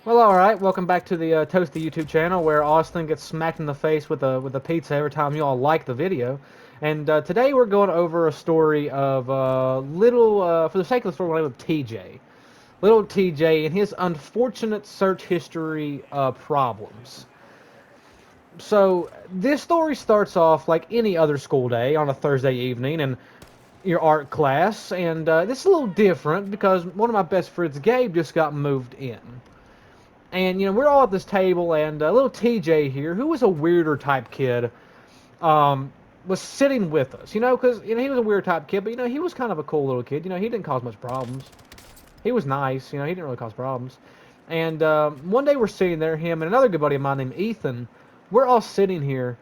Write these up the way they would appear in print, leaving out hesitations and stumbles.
Well, all right. Welcome back to the Toasty YouTube channel, where Austin gets smacked in the face with a pizza every time you all like the video. And today we're going over a story of for the sake of the story, we'll name him TJ, little TJ, and his unfortunate search history problems. So this story starts off like any other school day on a Thursday evening in your art class, and this is a little different because one of my best friends, Gabe, just got moved in. And we're all at this table, and little TJ here, who was a weirder type kid, um, was sitting with us. Because he was a weird type kid, but he was kind of a cool little kid. He didn't cause much problems. He was nice. He didn't really cause problems. And one day we're sitting there, him and another good buddy of mine named Ethan. We're all sitting here,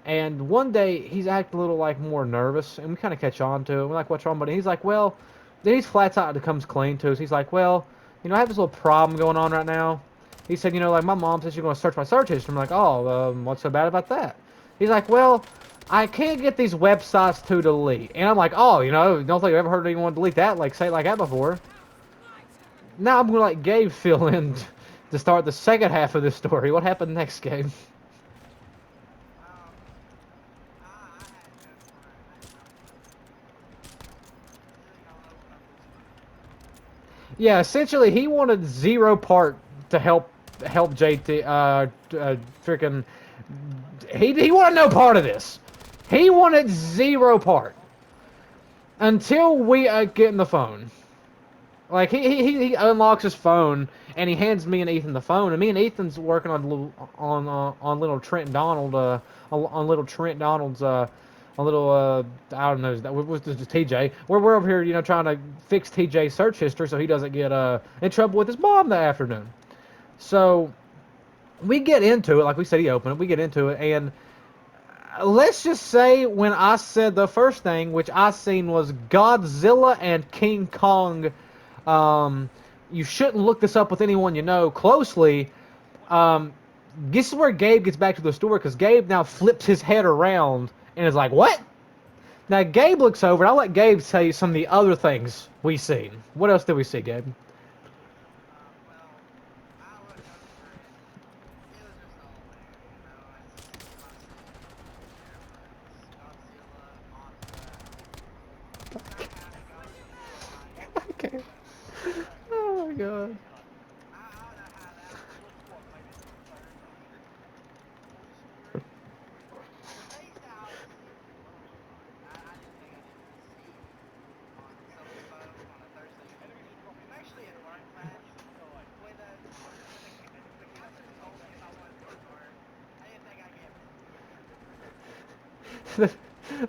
and one day he's acting a little like more nervous, and we kind of catch on to it. We're like, "What's wrong, buddy?" He's like, "Well," then he's flats out and comes clean to us. He's like, "Well, I have this little problem going on right now." He said, like my mom said she's going to search my search history. I'm like, "Oh, what's so bad about that?" He's like, "Well, I can't get these websites to delete." And I'm like, "Oh, don't think I've ever heard anyone delete that, like say it like that before." Now I'm going to let Gabe fill in to start the second half of this story. What happened next, Gabe? Yeah, essentially, he wanted zero part to help JT. Freaking, he wanted no part of this. He wanted zero part until we get in the phone. Like he unlocks his phone and he hands me and Ethan the phone, and me and Ethan's working on little Trent Donald on little Trent Donald's a little I don't know that was just TJ. We're over here trying to fix TJ's search history so he doesn't get in trouble with his mom that afternoon. So we get into it like we said he opened it. We get into it, and let's just say when I said the first thing, which I seen was Godzilla and King Kong. Um, you shouldn't look this up with anyone you know closely. Um, this is where Gabe gets back to the story because Gabe now flips his head around and is like, "What?" Now Gabe looks over, and I'll let Gabe tell you some of the other things we seen. What else did we see, Gabe? Okay. Oh my god.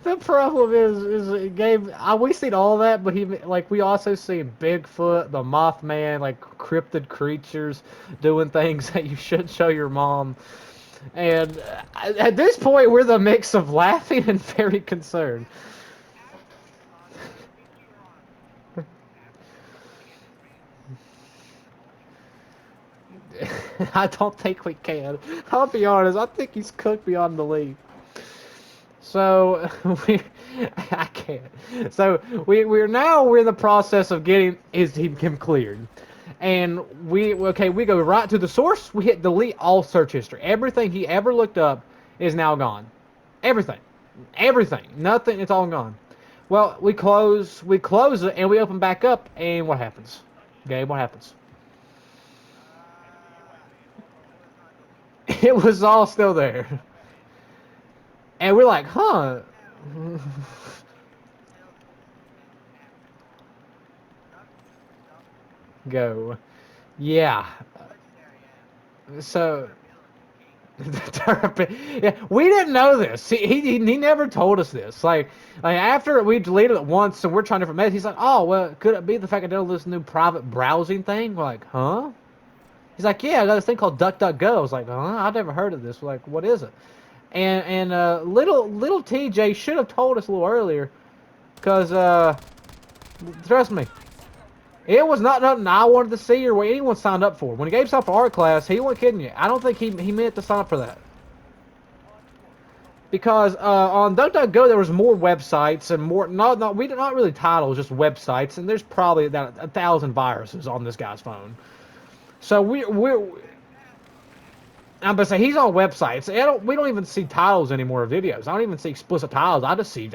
The problem is Gabe. We seen all that, but we also seen Bigfoot, the Mothman, like cryptid creatures doing things that you shouldn't show your mom. And at this point, we're the mix of laughing and very concerned. I don't think we can. I'll be honest. I think he's cooked beyond belief. So we, I can't. So we're in the process of getting him cleared, and we go right to the source. We hit delete all search history. Everything he ever looked up is now gone. Everything, everything, nothing. It's all gone. Well, we close it, and we open back up, and what happens? Gabe, what happens? It was all still there, and we're like, huh? Go. Yeah. So yeah, we didn't know this. He never told us this. Like after we deleted it once and we're trying different methods, he's like, "Oh, well, could it be the fact I did this new private browsing thing?" We're like, "Huh?" He's like, "Yeah, I got this thing called DuckDuckGo." I was like, "Huh? I've never heard of this." We're like, "What is it?" And little TJ should have told us a little earlier, cause trust me, it was not nothing I wanted to see or what anyone signed up for. When Gabe signed up for art class, he wasn't kidding you. I don't think he meant to sign up for that. Because on DuckDuckGo there was more websites and more not we not really titles, just websites, and there's probably about 1,000 viruses on this guy's phone. So I'm gonna say he's on websites. We don't even see titles anymore of videos. I don't even see explicit titles. I just see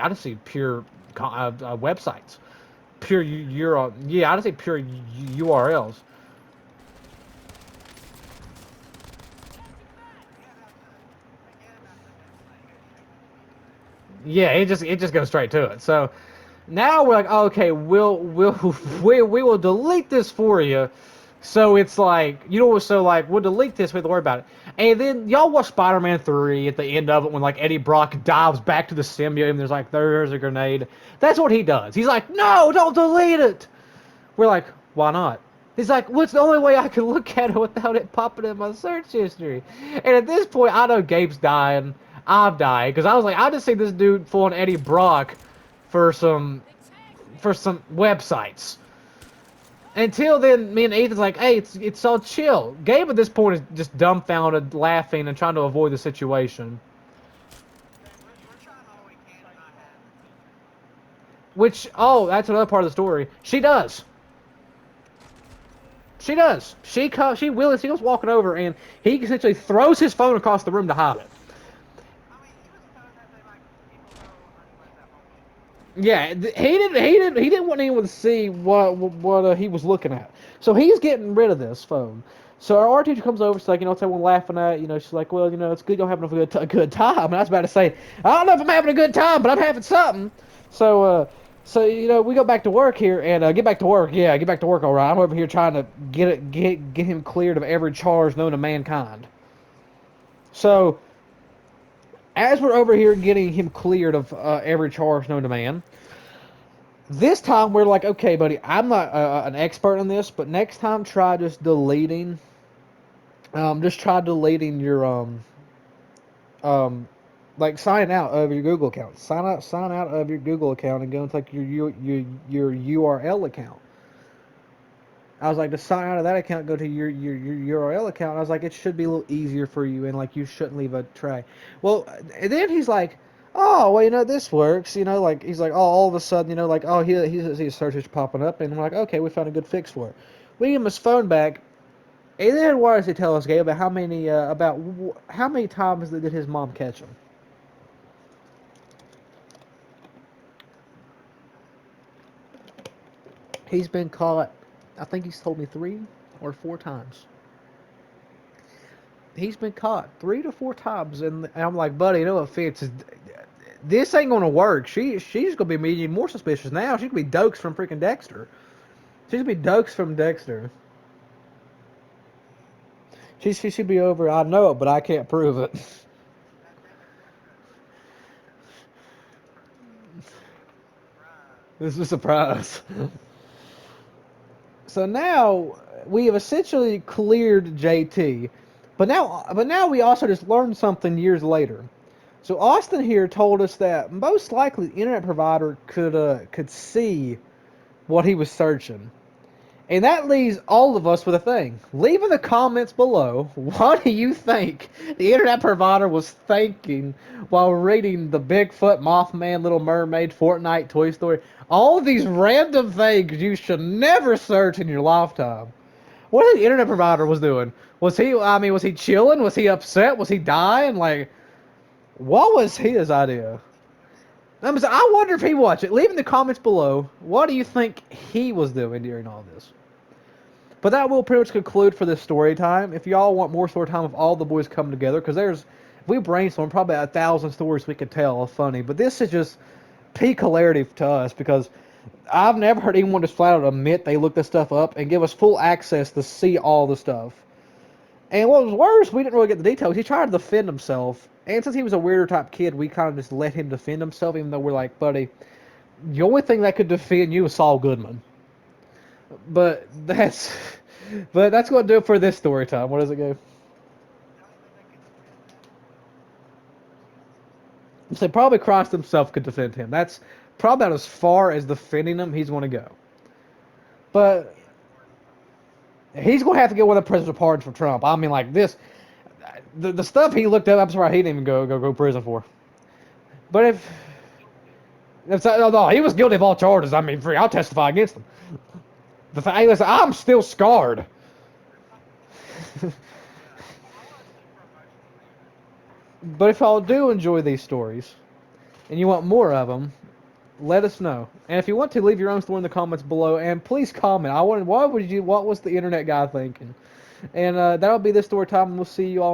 pure websites, pure URL. Yeah, I just see pure URLs. Yeah, it just goes straight to it. So now we're like, oh, okay, we will delete this for you. So it's like, you know, so like we'll delete this, we don't have to worry about it. And then y'all watch Spider-Man 3 at the end of it when like Eddie Brock dives back to the symbiote and there's a grenade. That's what he does. He's like, no, don't delete it. We're like, why not? He's like, what's the only way I can look at it without it popping in my search history? And at this point, I know Gabe's dying. I'm dying because I was like, I just see this dude fooling Eddie Brock for some websites. Until then, me and Ethan's like, hey, it's all chill. Gabe at this point is just dumbfounded, laughing, and trying to avoid the situation. Which, oh, that's another part of the story. She does. She does. She goes walking over, and he essentially throws his phone across the room to hide it. Yeah, he didn't want anyone to see what he was looking at. So he's getting rid of this phone. So our art teacher comes over. She's like, it's everyone laughing at. She's like, well, it's good you're having a good time. And I was about to say, I don't know if I'm having a good time, but I'm having something. So we go back to work here and get back to work. Yeah, get back to work. All right, I'm over here trying to get him cleared of every charge known to mankind. So as we're over here getting him cleared of every charge known to man, this time we're like, okay, buddy, I'm not an expert in this, but next time try just try deleting your like sign out of your Google account. Sign out of your Google account and go into like your URL account. I was like, to sign out of that account, go to your URL account. I was like, it should be a little easier for you, and like you shouldn't leave a tray. Well, and then he's like, oh, well, this works. Like he's like, oh, all of a sudden, like, oh, his search is popping up, and we're like, okay, we found a good fix for it. We give him his phone back, and then why does he tell us, Gabe, about how many times did his mom catch him? He's been caught. I think he's told me 3 or 4 times. He's been caught 3 to 4 times, and I'm like, buddy, no offense, this ain't gonna work. She's gonna be meeting more suspicious now. She's gonna be Dokes from freaking Dexter. She's gonna be Dokes from Dexter. She should be over. I know it, but I can't prove it. This is a surprise. So now we have essentially cleared JT, but now we also just learned something years later. So Austin here told us that most likely the internet provider could see what he was searching. And that leaves all of us with a thing. Leave in the comments below, what do you think the internet provider was thinking while reading the Bigfoot, Mothman, Little Mermaid, Fortnite, Toy Story, all of these random things you should never search in your lifetime? What do you think the internet provider was doing? Was he chilling? Was he upset? Was he dying? Like, what was his idea? I wonder if he watched it. Leave in the comments below, what do you think he was doing during all this? But that will pretty much conclude for this story time. If y'all want more story time of all the boys coming together, because if we brainstorm, probably 1,000 stories we could tell funny. But this is just peak hilarity to us because I've never heard anyone just flat out admit they looked this stuff up and give us full access to see all the stuff. And what was worse, we didn't really get the details. He tried to defend himself. And since he was a weirder type kid, we kind of just let him defend himself, even though we're like, buddy, the only thing that could defend you is Saul Goodman. But that's going to do it for this story time. What does it go? So probably Christ himself could defend him. That's probably about as far as defending him he's going to go. But he's going to have to get one of the presidential pardons for Trump. I mean, like this, the stuff he looked up, I'm sorry, he didn't even go prison for. But if no, he was guilty of all charges. I mean, I'll testify against him. Listen, I'm still scarred. But if y'all do enjoy these stories and you want more of them, let us know. And if you want to, leave your own story in the comments below. And please comment. What was the internet guy thinking? And that'll be this story time. And we'll see you all.